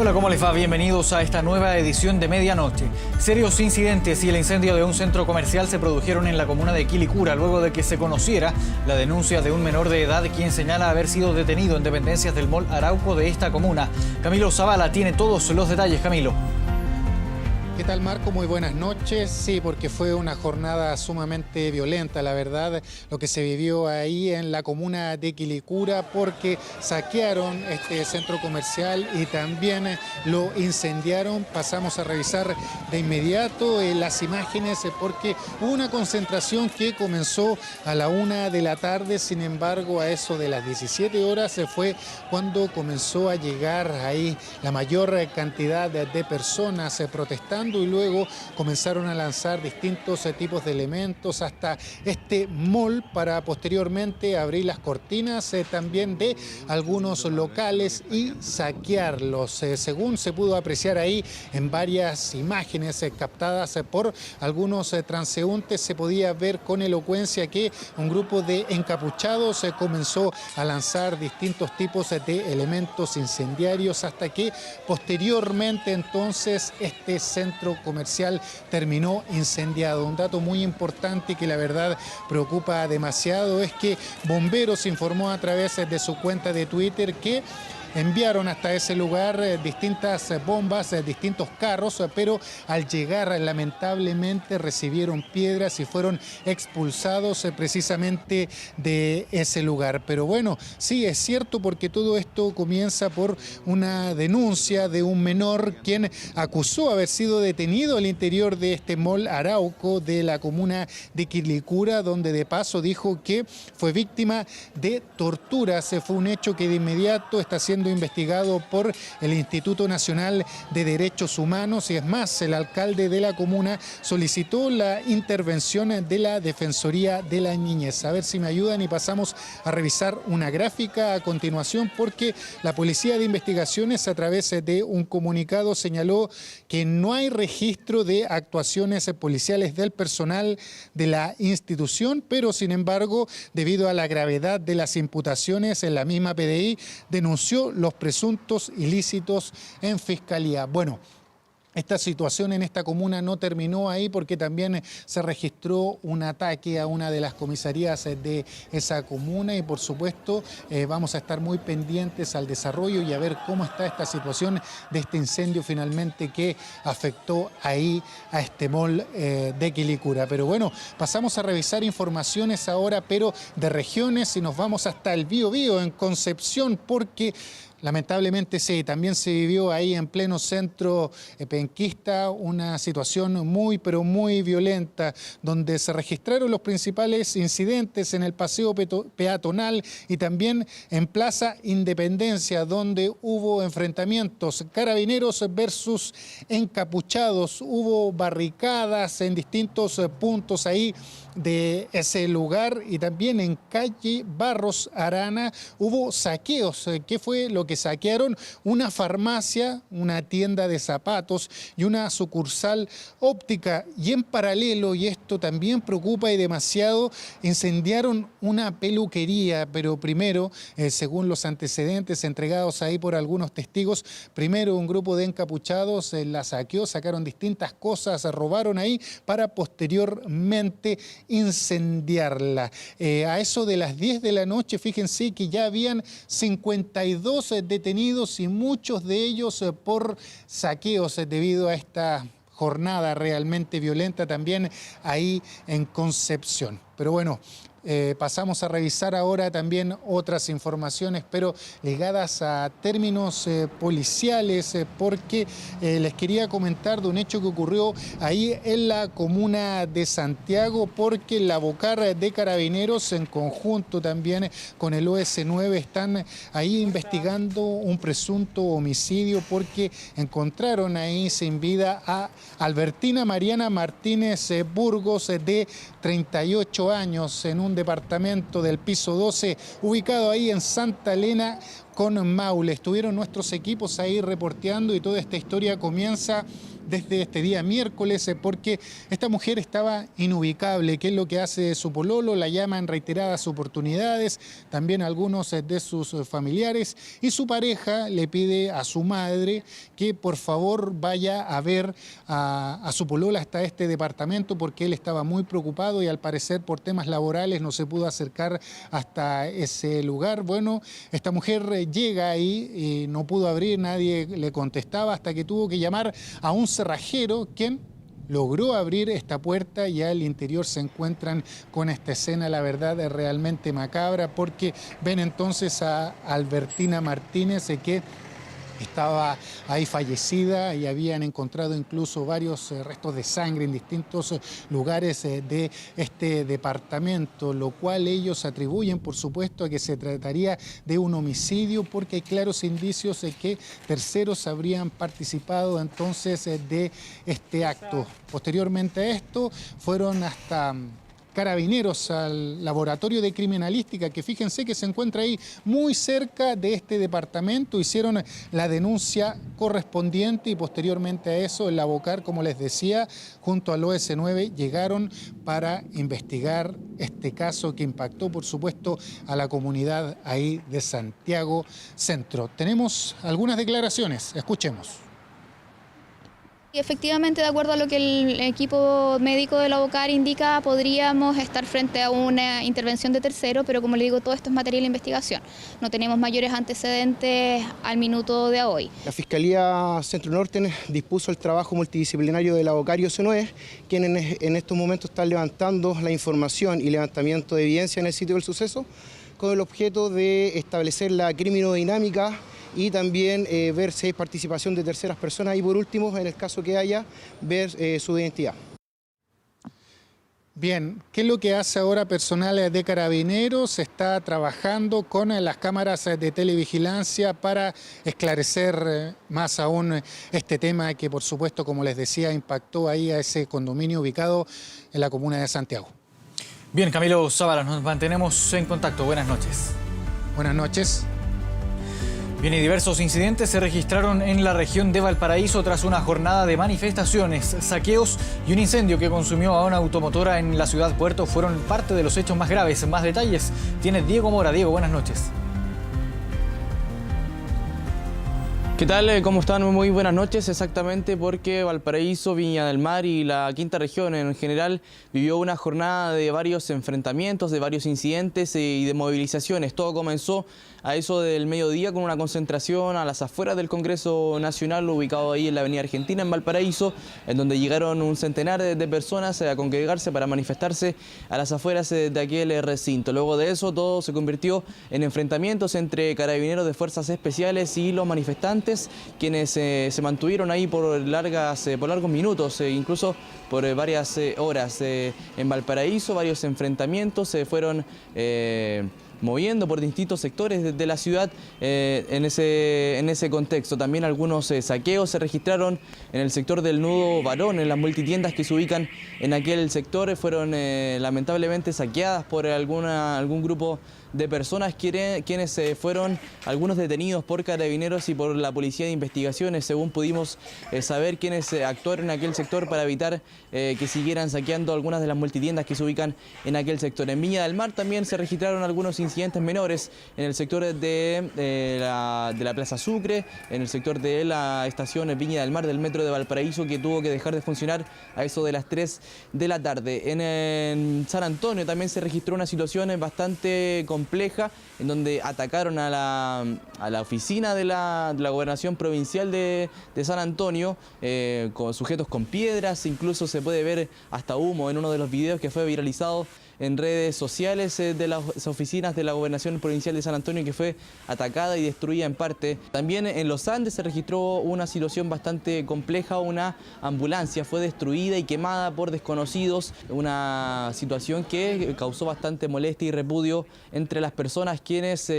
Hola, ¿cómo les va? Bienvenidos a esta nueva edición de Medianoche. Serios incidentes y el incendio de un centro comercial se produjeron en la comuna de Quilicura luego de que se conociera la denuncia de un menor de edad quien señala haber sido detenido en dependencias del Mall Arauco de esta comuna. Camilo Zavala tiene todos los detalles. Camilo. ¿Qué tal, Marco? Muy buenas noches. Sí, porque fue una jornada sumamente violenta, la verdad, lo que se vivió ahí en la comuna de Quilicura, porque saquearon este centro comercial y también lo incendiaron. Pasamos a revisar de inmediato las imágenes porque hubo una concentración que comenzó a la 1 de la tarde, sin embargo, a eso de las 17 horas fue cuando comenzó a llegar ahí la mayor cantidad de personas protestando, y luego comenzaron a lanzar distintos tipos de elementos hasta este mall para posteriormente abrir las cortinas también de algunos locales y saquearlos. Según se pudo apreciar ahí en varias imágenes captadas por algunos transeúntes, se podía ver con elocuencia que un grupo de encapuchados comenzó a lanzar distintos tipos de elementos incendiarios hasta que posteriormente entonces este centro comercial terminó incendiado. Un dato muy importante que la verdad preocupa demasiado es que Bomberos informó a través de su cuenta de Twitter que enviaron hasta ese lugar distintas bombas, distintos carros, pero al llegar lamentablemente recibieron piedras y fueron expulsados precisamente de ese lugar. Pero bueno, sí es cierto, porque todo esto comienza por una denuncia de un menor quien acusó haber sido detenido al interior de este Mall Arauco de la comuna de Quilicura, donde de paso dijo que fue víctima de torturas. Fue un hecho que de inmediato está siendo investigado por el Instituto Nacional de Derechos Humanos, y es más, el alcalde de la comuna solicitó la intervención de la Defensoría de la Niñez. A ver si me ayudan y pasamos a revisar una gráfica a continuación, porque la Policía de Investigaciones a través de un comunicado señaló que no hay registro de actuaciones policiales del personal de la institución, pero sin embargo, debido a la gravedad de las imputaciones, en la misma PDI denunció los presuntos ilícitos en fiscalía. Bueno, esta situación en esta comuna no terminó ahí, porque también se registró un ataque a una de las comisarías de esa comuna, y por supuesto vamos a estar muy pendientes al desarrollo y a ver cómo está esta situación de este incendio finalmente que afectó ahí a este mall de Quilicura. Pero bueno, pasamos a revisar informaciones ahora, pero de regiones, y nos vamos hasta el Biobío, en Concepción, porque lamentablemente sí, también se vivió ahí en pleno centro penquista una situación muy, pero muy violenta, donde se registraron los principales incidentes en el paseo peatonal y también en Plaza Independencia, donde hubo enfrentamientos carabineros versus encapuchados, hubo barricadas en distintos puntos ahí de ese lugar, y también en calle Barros Arana hubo saqueos. ¿Qué fue lo que saquearon? Una farmacia, una tienda de zapatos y una sucursal óptica, y en paralelo, y esto también preocupa y demasiado, incendiaron una peluquería. Pero primero, según los antecedentes entregados ahí por algunos testigos, primero un grupo de encapuchados la saqueó, sacaron distintas cosas, robaron ahí para posteriormente incendiarla. A eso de las 10 de la noche, fíjense que ya habían 52 detenidos, y muchos de ellos por saqueos debido a esta jornada realmente violenta también ahí en Concepción. Pero bueno, pasamos a revisar ahora también otras informaciones, pero ligadas a términos policiales, porque les quería comentar de un hecho que ocurrió ahí en la comuna de Santiago, porque la Bocar de Carabineros, en conjunto también con el OS9, están ahí investigando un presunto homicidio, porque encontraron ahí sin vida a Albertina Mariana Martínez Burgos, de 38 años, en un departamento del piso 12, ubicado ahí en Santa Elena, con Maule. Estuvieron nuestros equipos ahí reporteando y toda esta historia comienza desde este día miércoles, porque esta mujer estaba inubicable. ¿Qué es lo que hace su pololo? La llama en reiteradas oportunidades, también algunos de sus familiares, y su pareja le pide a su madre que por favor vaya a ver a su polola hasta este departamento, porque él estaba muy preocupado y al parecer por temas laborales no se pudo acercar hasta ese lugar. Bueno, esta mujer llega ahí y no pudo abrir, nadie le contestaba, hasta que tuvo que llamar a un cerrajero, quien logró abrir esta puerta y al interior se encuentran con esta escena, la verdad es realmente macabra, porque ven entonces a Albertina Martínez, que estaba ahí fallecida y habían encontrado incluso varios restos de sangre en distintos lugares de este departamento, lo cual ellos atribuyen, por supuesto, a que se trataría de un homicidio, porque hay claros indicios de que terceros habrían participado entonces de este acto. Posteriormente a esto, fueron hasta Carabineros al laboratorio de criminalística, que fíjense que se encuentra ahí muy cerca de este departamento. Hicieron la denuncia correspondiente y posteriormente a eso el Abocar, como les decía, junto al OS9 llegaron para investigar este caso que impactó, por supuesto, a la comunidad ahí de Santiago Centro. Tenemos algunas declaraciones, escuchemos. Efectivamente, de acuerdo a lo que el equipo médico del Abocar indica, podríamos estar frente a una intervención de tercero, pero como le digo, todo esto es material de investigación. No tenemos mayores antecedentes al minuto de hoy. La Fiscalía Centro Norte dispuso el trabajo multidisciplinario del Abocar y OS9, quien en estos momentos está levantando la información y levantamiento de evidencia en el sitio del suceso, con el objeto de establecer la criminodinámica y también ver si hay participación de terceras personas y por último, en el caso que haya, ver su identidad. Bien, ¿qué es lo que hace ahora personal de Carabineros? Está trabajando con las cámaras de televigilancia para esclarecer más aún este tema que, por supuesto, como les decía, impactó ahí a ese condominio ubicado en la comuna de Santiago. Bien, Camilo Zavala, nos mantenemos en contacto. Buenas noches. Buenas noches. Bien, y diversos incidentes se registraron en la región de Valparaíso tras una jornada de manifestaciones, saqueos y un incendio que consumió a una automotora en la ciudad Puerto fueron parte de los hechos más graves. Más detalles tiene Diego Mora. Diego, buenas noches. ¿Qué tal? ¿Cómo están? Muy buenas noches. Exactamente, porque Valparaíso, Viña del Mar y la quinta región en general vivió una jornada de varios enfrentamientos, de varios incidentes y de movilizaciones. Todo comenzó a eso del mediodía con una concentración a las afueras del Congreso Nacional, ubicado ahí en la Avenida Argentina, en Valparaíso, en donde llegaron un centenar de personas a congregarse para manifestarse a las afueras de aquel recinto. Luego de eso, todo se convirtió en enfrentamientos entre carabineros de fuerzas especiales y los manifestantes, quienes se mantuvieron ahí por largos minutos, incluso por varias horas en Valparaíso. Varios enfrentamientos se fueron moviendo por distintos sectores de la ciudad en ese contexto. También algunos saqueos se registraron en el sector del Nudo Barón, en las multitiendas que se ubican en aquel sector. Fueron lamentablemente saqueadas por algún grupo de personas quienes fueron algunos detenidos por carabineros y por la policía de investigaciones, según pudimos saber, quienes actuaron en aquel sector para evitar que siguieran saqueando algunas de las multitiendas que se ubican en aquel sector. En Viña del Mar también se registraron algunos incidentes menores en el sector de la Plaza Sucre, en el sector de la estación Viña del Mar del metro de Valparaíso, que tuvo que dejar de funcionar a eso de las 3 de la tarde. En San Antonio también se registró una situación bastante compleja, en donde atacaron a la oficina de la Gobernación Provincial de San Antonio, con sujetos con piedras. Incluso se puede ver hasta humo en uno de los videos que fue viralizado en redes sociales de las oficinas de la Gobernación Provincial de San Antonio, que fue atacada y destruida en parte. También en Los Andes se registró una situación bastante compleja. Una ambulancia fue destruida y quemada por desconocidos, una situación que causó bastante molestia y repudio entre las personas quienes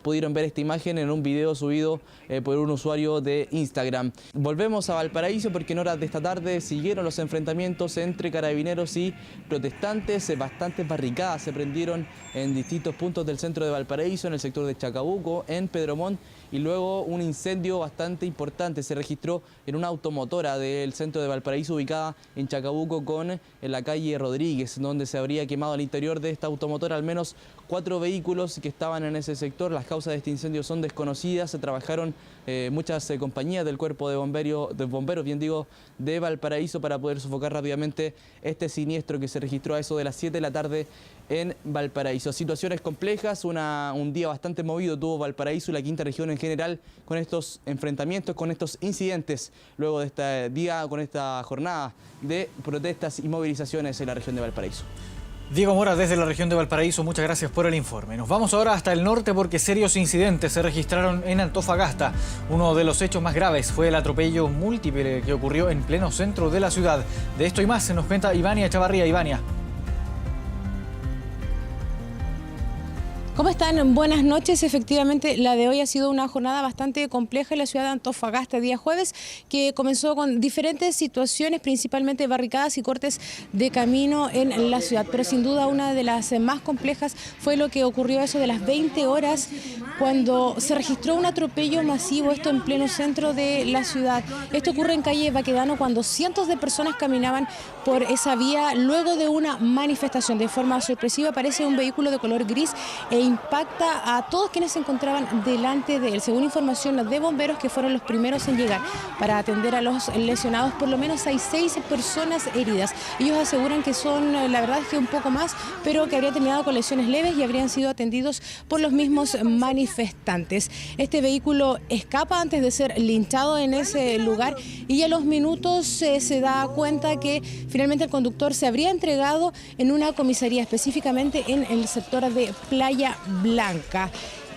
pudieron ver esta imagen en un video subido por un usuario de Instagram. Volvemos a Valparaíso porque en horas de esta tarde siguieron los enfrentamientos entre carabineros y protestantes, bastante importantes barricadas se prendieron en distintos puntos del centro de Valparaíso, en el sector de Chacabuco, en Pedro Montt, y luego un incendio bastante importante se registró en una automotora del centro de Valparaíso ubicada en Chacabuco en la calle Rodríguez, donde se habría quemado al interior de esta automotora al menos 4 vehículos que estaban en ese sector. Las causas de este incendio son desconocidas. Se trabajaron muchas compañías del cuerpo de bomberos de Valparaíso para poder sofocar rápidamente este siniestro que se registró a eso de las 7 de la tarde en Valparaíso. Situaciones complejas, un día bastante movido tuvo Valparaíso y la quinta región en general con estos enfrentamientos, con estos incidentes, luego de este día, con esta jornada de protestas y movilizaciones en la región de Valparaíso. Diego Mora, desde la región de Valparaíso, muchas gracias por el informe. Nos vamos ahora hasta el norte porque serios incidentes se registraron en Antofagasta. Uno de los hechos más graves fue el atropello múltiple que ocurrió en pleno centro de la ciudad. De esto y más se nos cuenta Ivania Chavarría. Ivania. ¿Cómo están? Buenas noches. Efectivamente, la de hoy ha sido una jornada bastante compleja en la ciudad de Antofagasta, día jueves, que comenzó con diferentes situaciones, principalmente barricadas y cortes de camino en la ciudad. Pero sin duda una de las más complejas fue lo que ocurrió a eso de las 20 horas, cuando se registró un atropello masivo, esto en pleno centro de la ciudad. Esto ocurre en calle Baquedano, cuando cientos de personas caminaban por esa vía luego de una manifestación. De forma sorpresiva aparece un vehículo de color gris e impacta a todos quienes se encontraban delante de él. Según información de bomberos, que fueron los primeros en llegar para atender a los lesionados, por lo menos hay 6 personas heridas. Ellos aseguran que son, la verdad es que un poco más, pero que habrían terminado con lesiones leves y habrían sido atendidos por los mismos manifestantes. Este vehículo escapa antes de ser linchado en ese lugar y a los minutos se da cuenta que finalmente el conductor se habría entregado en una comisaría, específicamente en el sector de Playa Blanca.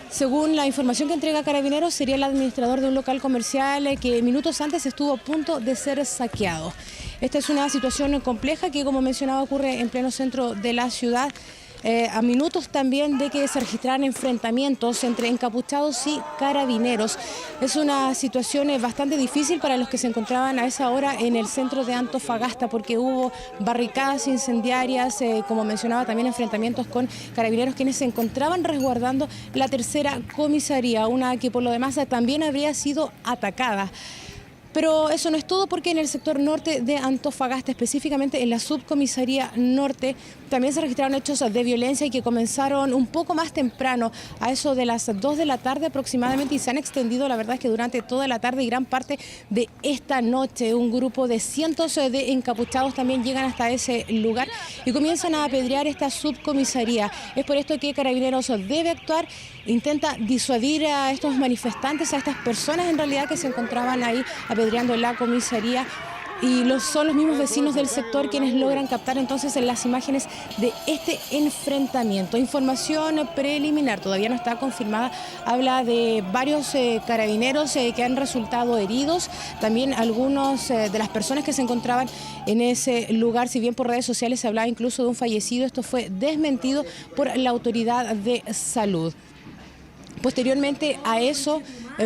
Según la información que entrega Carabineros, sería el administrador de un local comercial que minutos antes estuvo a punto de ser saqueado. Esta es una situación compleja que, como mencionaba, ocurre en pleno centro de la ciudad. A minutos también de que se registraran enfrentamientos entre encapuchados y carabineros. Es una situación bastante difícil para los que se encontraban a esa hora en el centro de Antofagasta, porque hubo barricadas incendiarias, como mencionaba, también enfrentamientos con carabineros quienes se encontraban resguardando la tercera comisaría, una que por lo demás también habría sido atacada. Pero eso no es todo, porque en el sector norte de Antofagasta, específicamente en la subcomisaría norte, también se registraron hechos de violencia y que comenzaron un poco más temprano, a eso de las 2 de la tarde aproximadamente, y se han extendido, la verdad es que durante toda la tarde y gran parte de esta noche. Un grupo de cientos de encapuchados también llegan hasta ese lugar y comienzan a apedrear esta subcomisaría. Es por esto que Carabineros debe actuar, intenta disuadir a estos manifestantes, a estas personas en realidad que se encontraban ahí apedreando la comisaría, y son los mismos vecinos del sector quienes logran captar entonces las imágenes de este enfrentamiento. Información preliminar, todavía no está confirmada, habla de varios carabineros que han resultado heridos, también algunos de las personas que se encontraban en ese lugar. Si bien por redes sociales se hablaba incluso de un fallecido, esto fue desmentido por la autoridad de salud. Posteriormente a eso,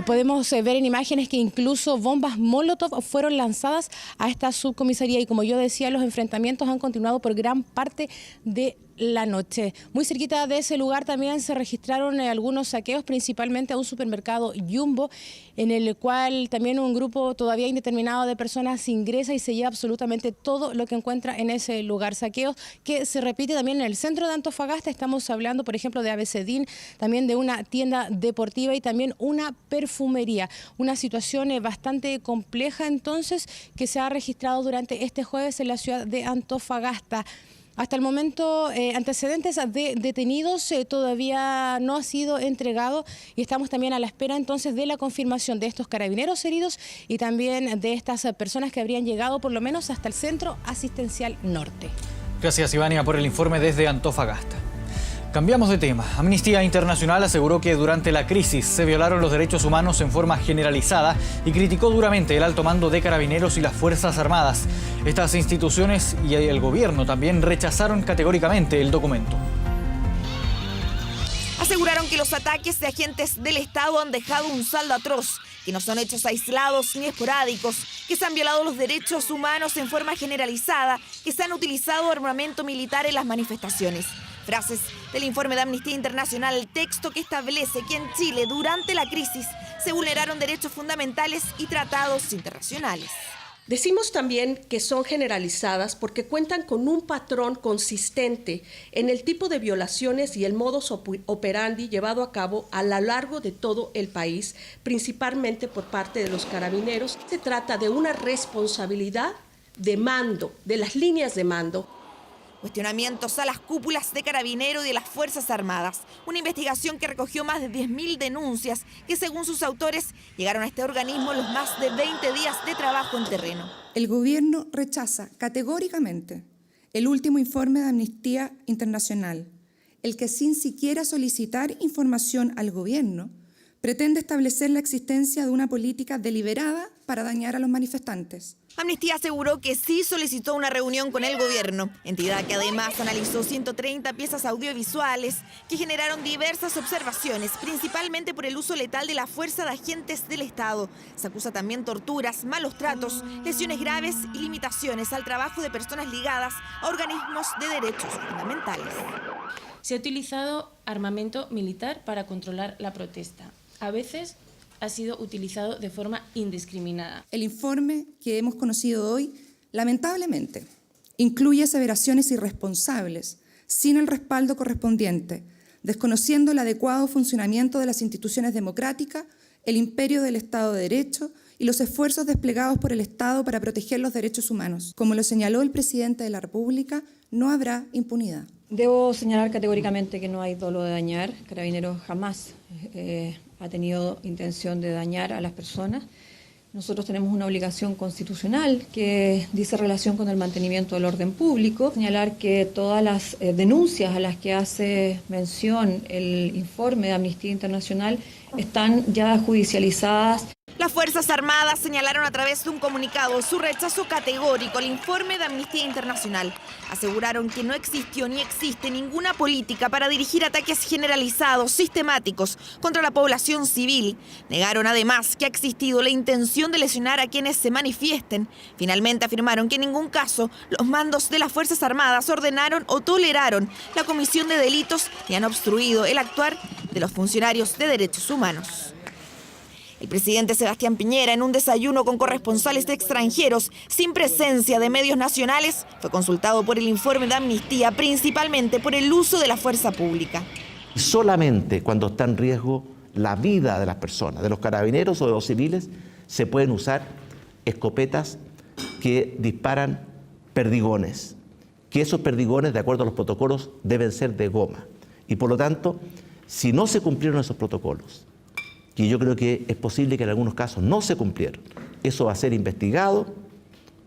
podemos ver en imágenes que incluso bombas Molotov fueron lanzadas a esta subcomisaría, y como yo decía, los enfrentamientos han continuado por gran parte de la noche. Muy cerquita de ese lugar también se registraron algunos saqueos, principalmente a un supermercado Jumbo, en el cual también un grupo todavía indeterminado de personas ingresa y se lleva absolutamente todo lo que encuentra en ese lugar. Saqueos que se repite también en el centro de Antofagasta. Estamos hablando, por ejemplo, de ABCDIN, también de una tienda deportiva y también una perfumería. Una situación bastante compleja entonces que se ha registrado durante este jueves en la ciudad de Antofagasta. Hasta el momento, antecedentes de detenidos todavía no ha sido entregado, y estamos también a la espera entonces de la confirmación de estos carabineros heridos y también de estas personas que habrían llegado por lo menos hasta el Centro Asistencial Norte. Gracias, Ivania, por el informe desde Antofagasta. Cambiamos de tema. Amnistía Internacional aseguró que durante la crisis se violaron los derechos humanos en forma generalizada y criticó duramente el alto mando de Carabineros y las Fuerzas Armadas. Estas instituciones y el gobierno también rechazaron categóricamente el documento. Aseguraron que los ataques de agentes del Estado han dejado un saldo atroz, que no son hechos aislados ni esporádicos, que se han violado los derechos humanos en forma generalizada, que se han utilizado armamento militar en las manifestaciones. Frases del informe de Amnistía Internacional, el texto que establece que en Chile, durante la crisis, se vulneraron derechos fundamentales y tratados internacionales. Decimos también que son generalizadas porque cuentan con un patrón consistente en el tipo de violaciones y el modus operandi llevado a cabo a lo largo de todo el país, principalmente por parte de los carabineros. Se trata de una responsabilidad de mando, de las líneas de mando. Cuestionamientos a las cúpulas de Carabineros y de las Fuerzas Armadas. Una investigación que recogió más de 10.000 denuncias que, según sus autores, llegaron a este organismo los más de 20 días de trabajo en terreno. El gobierno rechaza categóricamente el último informe de Amnistía Internacional, el que sin siquiera solicitar información al gobierno pretende establecer la existencia de una política deliberada para dañar a los manifestantes. Amnistía aseguró que sí solicitó una reunión con el gobierno, entidad que además analizó 130 piezas audiovisuales que generaron diversas observaciones, principalmente por el uso letal de la fuerza de agentes del Estado. Se acusa también torturas, malos tratos, lesiones graves y limitaciones al trabajo de personas ligadas a organismos de derechos fundamentales. Se ha utilizado armamento militar para controlar la protesta. A veces ha sido utilizado de forma indiscriminada. El informe que hemos conocido hoy, lamentablemente, incluye aseveraciones irresponsables, sin el respaldo correspondiente, desconociendo el adecuado funcionamiento de las instituciones democráticas, el imperio del Estado de Derecho y los esfuerzos desplegados por el Estado para proteger los derechos humanos. Como lo señaló el presidente de la República, no habrá impunidad. Debo señalar categóricamente que no hay dolo de dañar. Carabineros jamás ha tenido intención de dañar a las personas. Nosotros tenemos una obligación constitucional que dice relación con el mantenimiento del orden público. Señalar que todas las denuncias a las que hace mención el informe de Amnistía Internacional están ya judicializadas. Las Fuerzas Armadas señalaron a través de un comunicado su rechazo categórico al informe de Amnistía Internacional. Aseguraron que no existió ni existe ninguna política para dirigir ataques generalizados, sistemáticos, contra la población civil. Negaron además que ha existido la intención de lesionar a quienes se manifiesten. Finalmente afirmaron que en ningún caso los mandos de las Fuerzas Armadas ordenaron o toleraron la comisión de delitos y han obstruido el actuar de los funcionarios de derechos humanos. El presidente Sebastián Piñera, en un desayuno con corresponsales extranjeros sin presencia de medios nacionales, fue consultado por el informe de Amnistía, principalmente por el uso de la fuerza pública. Solamente cuando está en riesgo la vida de las personas, de los carabineros o de los civiles, se pueden usar escopetas que disparan perdigones, que esos perdigones, de acuerdo a los protocolos, deben ser de goma. Y por lo tanto, si no se cumplieron esos protocolos, que yo creo que es posible que en algunos casos no se cumplieron, eso va a ser investigado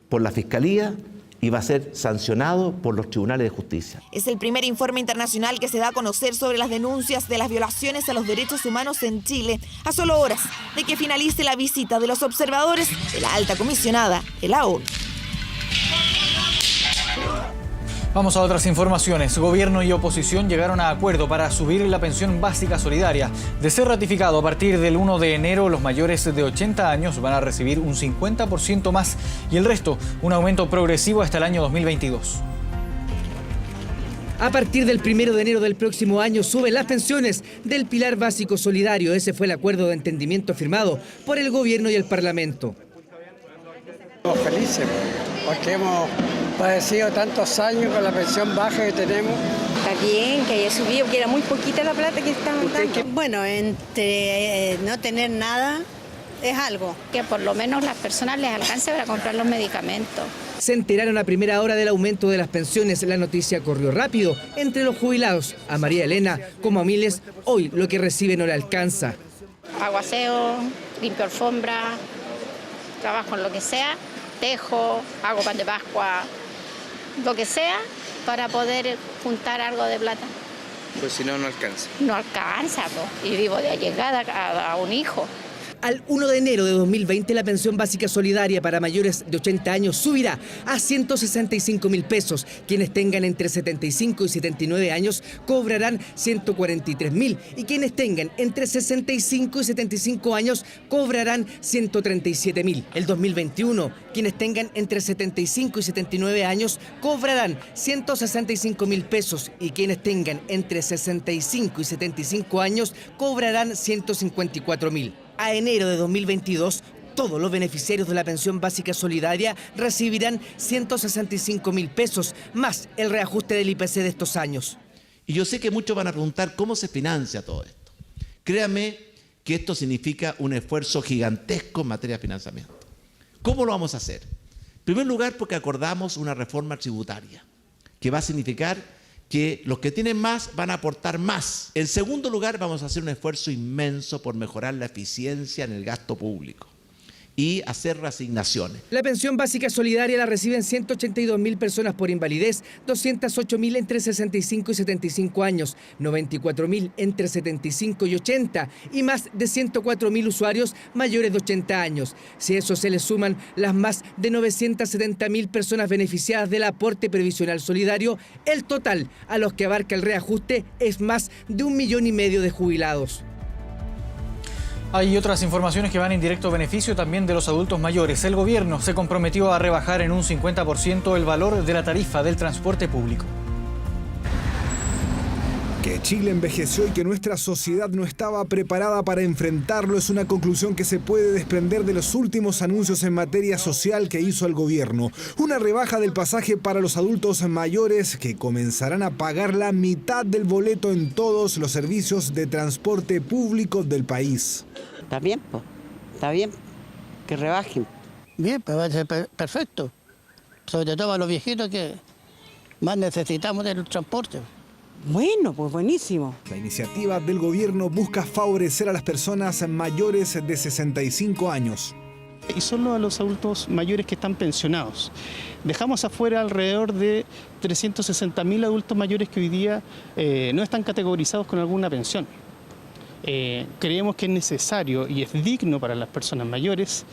por la Fiscalía y va a ser sancionado por los tribunales de justicia. Es el primer informe internacional que se da a conocer sobre las denuncias de las violaciones a los derechos humanos en Chile, a solo horas de que finalice la visita de los observadores de la alta comisionada de la ONU. Vamos a otras informaciones. Gobierno y oposición llegaron a acuerdo para subir la pensión básica solidaria. De ser ratificado, a partir del 1 de enero, los mayores de 80 años van a recibir un 50% más y el resto, un aumento progresivo hasta el año 2022. A partir del 1 de enero del próximo año suben las pensiones del Pilar Básico Solidario. Ese fue el acuerdo de entendimiento firmado por el Gobierno y el Parlamento. Estamos felices porque hemos padecido tantos años con la pensión baja que tenemos. Está bien que haya subido, porque era muy poquita la plata que estaban dando. Bueno, entre no tener nada es algo. Que por lo menos las personas les alcance para comprar los medicamentos. Se enteraron a primera hora del aumento de las pensiones. La noticia corrió rápido entre los jubilados. A María Elena, como a miles, hoy lo que recibe no le alcanza. Aguaceo, limpio alfombra, trabajo en lo que sea, tejo, hago pan de Pascua, lo que sea, para poder juntar algo de plata. Pues si no, no alcanza. No alcanza, y vivo de allegada a un hijo. Al 1 de enero de 2020, la pensión básica solidaria para mayores de 80 años subirá a 165.000 pesos. Quienes tengan entre 75 y 79 años cobrarán 143.000 y quienes tengan entre 65 y 75 años cobrarán 137.000. El 2021, quienes tengan entre 75 y 79 años cobrarán 165.000 pesos y quienes tengan entre 65 y 75 años cobrarán 154.000. A enero de 2022, todos los beneficiarios de la pensión básica solidaria recibirán 165.000 pesos, más el reajuste del IPC de estos años. Y yo sé que muchos van a preguntar cómo se financia todo esto. Créanme que esto significa un esfuerzo gigantesco en materia de financiamiento. ¿Cómo lo vamos a hacer? En primer lugar, porque acordamos una reforma tributaria, que va a significar que los que tienen más van a aportar más. En segundo lugar, vamos a hacer un esfuerzo inmenso por mejorar la eficiencia en el gasto público y hacer reasignaciones. La pensión básica solidaria la reciben 182.000 personas por invalidez, 208.000 entre 65 y 75 años, 94.000 entre 75 y 80 y más de 104.000 usuarios mayores de 80 años. Si a eso se le suman las más de 970.000 personas beneficiadas del aporte previsional solidario, el total a los que abarca el reajuste es más de 1,5 millones de jubilados. Hay otras informaciones que van en directo beneficio también de los adultos mayores. El gobierno se comprometió a rebajar en un 50% el valor de la tarifa del transporte público. Que Chile envejeció y que nuestra sociedad no estaba preparada para enfrentarlo es una conclusión que se puede desprender de los últimos anuncios en materia social que hizo el gobierno. Una rebaja del pasaje para los adultos mayores que comenzarán a pagar la mitad del boleto en todos los servicios de transporte público del país. Está bien, pues. Está bien que rebajen. Bien, pues va a ser perfecto. Sobre todo a los viejitos que más necesitamos del transporte. Bueno, pues buenísimo. La iniciativa del gobierno busca favorecer a las personas mayores de 65 años. Y solo a los adultos mayores que están pensionados. Dejamos afuera alrededor de 360.000 adultos mayores que hoy día no están categorizados con alguna pensión. Creemos que es necesario y es digno para las personas mayores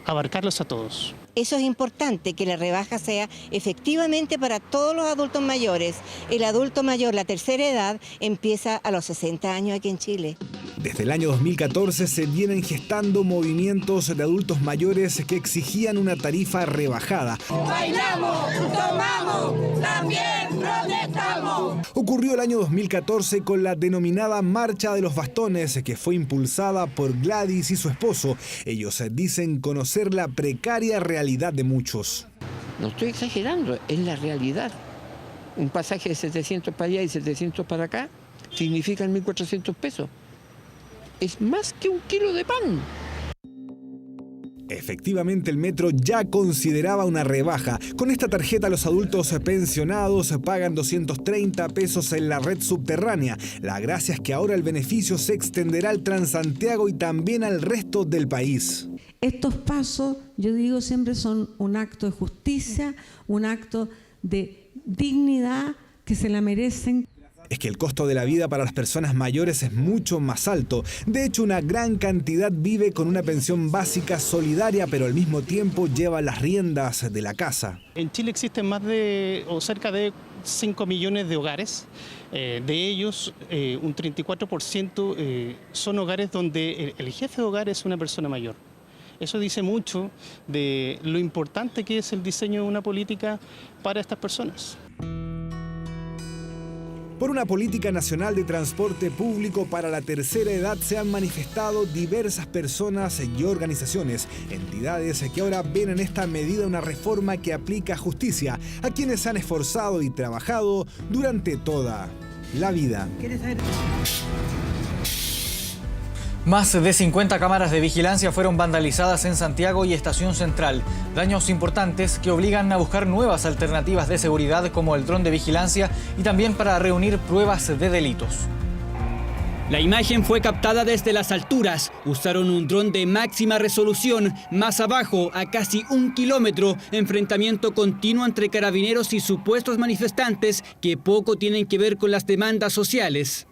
abarcarlos a todos. Eso es importante, que la rebaja sea efectivamente para todos los adultos mayores. El adulto mayor, la tercera edad, empieza a los 60 años aquí en Chile. Desde el año 2014 se vienen gestando movimientos de adultos mayores que exigían una tarifa rebajada. Bailamos, tomamos, también protestamos. Ocurrió el año 2014 con la denominada Marcha de los Bastones, que fue impulsada por Gladys y su esposo. Ellos dicen conocer la precaria realidad de muchos. No estoy exagerando, es la realidad. Un pasaje de 700 para allá y 700 para acá significan 1.400 pesos. Es más que un kilo de pan. Efectivamente, el metro ya consideraba una rebaja. Con esta tarjeta los adultos pensionados pagan 230 pesos en la red subterránea. La gracia es que ahora el beneficio se extenderá al Transantiago y también al resto del país. Estos pasos, yo digo, siempre son un acto de justicia, un acto de dignidad que se la merecen. Es que el costo de la vida para las personas mayores es mucho más alto. De hecho, una gran cantidad vive con una pensión básica solidaria, pero al mismo tiempo lleva las riendas de la casa. En Chile existen más de, o cerca de 5 millones de hogares. De ellos, un 34% son hogares donde el jefe de hogar es una persona mayor. Eso dice mucho de lo importante que es el diseño de una política para estas personas. Por una política nacional de transporte público para la tercera edad se han manifestado diversas personas y organizaciones, entidades que ahora ven en esta medida una reforma que aplica justicia a quienes se han esforzado y trabajado durante toda la vida. Más de 50 cámaras de vigilancia fueron vandalizadas en Santiago y Estación Central. Daños importantes que obligan a buscar nuevas alternativas de seguridad como el dron de vigilancia y también para reunir pruebas de delitos. La imagen fue captada desde las alturas. Usaron un dron de máxima resolución. Más abajo, a casi 1 kilómetro, enfrentamiento continuo entre carabineros y supuestos manifestantes que poco tienen que ver con las demandas sociales.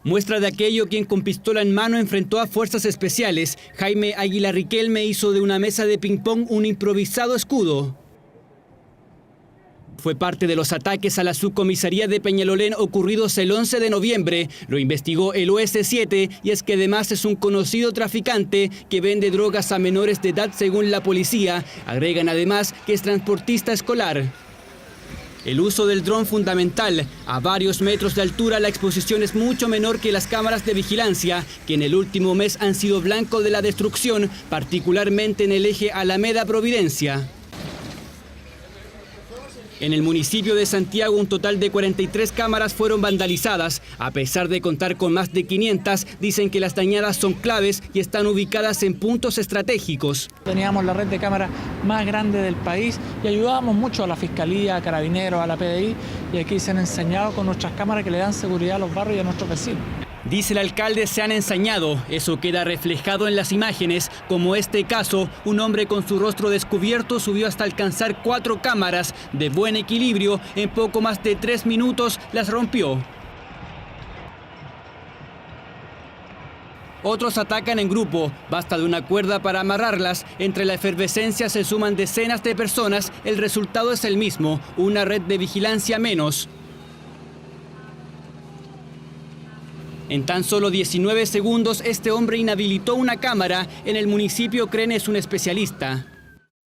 Muestra de aquello, quien con pistola en mano enfrentó a fuerzas especiales. Jaime Águila Riquelme hizo de una mesa de ping-pong un improvisado escudo. Fue parte de los ataques a la subcomisaría de Peñalolén ocurridos el 11 de noviembre. Lo investigó el OS7 y es que además es un conocido traficante que vende drogas a menores de edad según la policía. Agregan además que es transportista escolar. El uso del dron fundamental. A varios metros de altura la exposición es mucho menor que las cámaras de vigilancia, que en el último mes han sido blanco de la destrucción, particularmente en el eje Alameda-Providencia. En el municipio de Santiago, un total de 43 cámaras fueron vandalizadas. A pesar de contar con más de 500, dicen que las dañadas son claves y están ubicadas en puntos estratégicos. Teníamos la red de cámaras más grande del país y ayudábamos mucho a la Fiscalía, a Carabineros, a la PDI, y aquí se han enseñado con nuestras cámaras que le dan seguridad a los barrios y a nuestros vecinos. Dice el alcalde, se han ensañado. Eso queda reflejado en las imágenes, como este caso. Un hombre con su rostro descubierto subió hasta alcanzar 4 cámaras de buen equilibrio. En poco más de 3 minutos las rompió. Otros atacan en grupo. Basta de una cuerda para amarrarlas. Entre la efervescencia se suman decenas de personas. El resultado es el mismo, una red de vigilancia menos. En tan solo 19 segundos, este hombre inhabilitó una cámara. En el municipio creen es un especialista.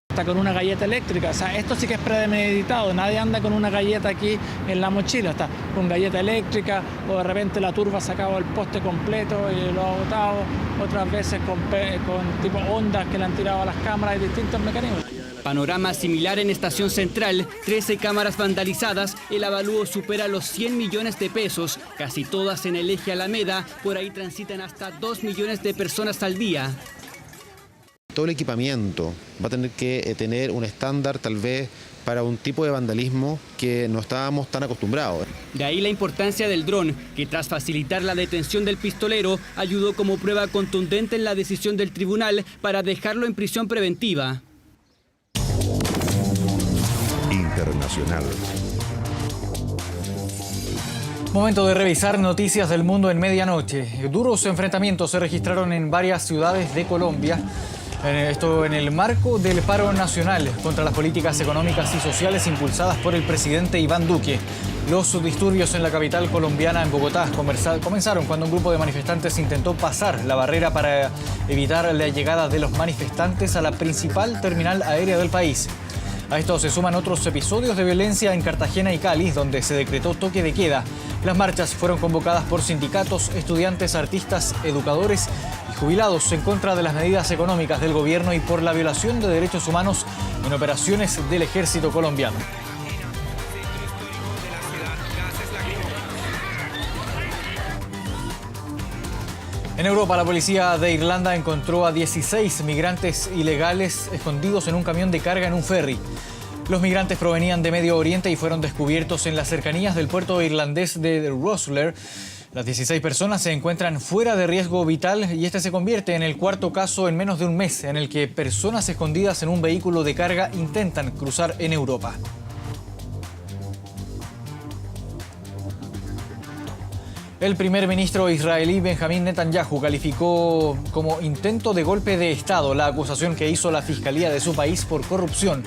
Está con una galleta eléctrica, o sea, esto sí que es premeditado. Nadie anda con una galleta aquí en la mochila. Está con galleta eléctrica, o de repente la turba ha sacado el poste completo y lo ha botado. Otras veces con tipo ondas que le han tirado a las cámaras y distintos mecanismos. Panorama similar en Estación Central, 13 cámaras vandalizadas, el avalúo supera los 100 millones de pesos, casi todas en el eje Alameda, por ahí transitan hasta 2 millones de personas al día. Todo el equipamiento va a tener que tener un estándar tal vez para un tipo de vandalismo que no estábamos tan acostumbrados. De ahí la importancia del dron, que tras facilitar la detención del pistolero, ayudó como prueba contundente en la decisión del tribunal para dejarlo en prisión preventiva. Internacional. Momento de revisar noticias del mundo en medianoche. Duros enfrentamientos se registraron en varias ciudades de Colombia. Esto en el marco del paro nacional contra las políticas económicas y sociales impulsadas por el presidente Iván Duque. Los disturbios en la capital colombiana, en Bogotá, comenzaron cuando un grupo de manifestantes intentó pasar la barrera para evitar la llegada de los manifestantes a la principal terminal aérea del país. A esto se suman otros episodios de violencia en Cartagena y Cali, donde se decretó toque de queda. Las marchas fueron convocadas por sindicatos, estudiantes, artistas, educadores y jubilados en contra de las medidas económicas del gobierno y por la violación de derechos humanos en operaciones del ejército colombiano. En Europa, la policía de Irlanda encontró a 16 migrantes ilegales escondidos en un camión de carga en un ferry. Los migrantes provenían de Medio Oriente y fueron descubiertos en las cercanías del puerto irlandés de Rosslare. Las 16 personas se encuentran fuera de riesgo vital y este se convierte en el cuarto caso en menos de un mes en el que personas escondidas en un vehículo de carga intentan cruzar en Europa. El primer ministro israelí Benjamín Netanyahu calificó como intento de golpe de Estado la acusación que hizo la Fiscalía de su país por corrupción.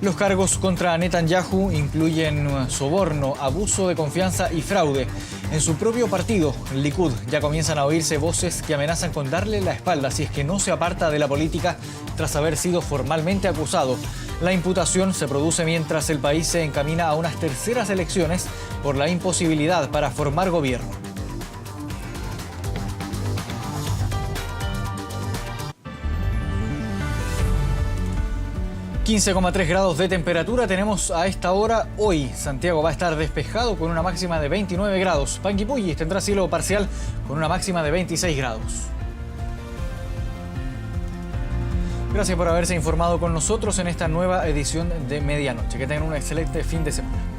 Los cargos contra Netanyahu incluyen soborno, abuso de confianza y fraude. En su propio partido, el Likud, ya comienzan a oírse voces que amenazan con darle la espalda si es que no se aparta de la política tras haber sido formalmente acusado. La imputación se produce mientras el país se encamina a unas terceras elecciones por la imposibilidad para formar gobierno. 15,3 grados de temperatura tenemos a esta hora hoy. Santiago va a estar despejado con una máxima de 29 grados. Panguipulli tendrá cielo parcial con una máxima de 26 grados. Gracias por haberse informado con nosotros en esta nueva edición de Medianoche. Que tengan un excelente fin de semana.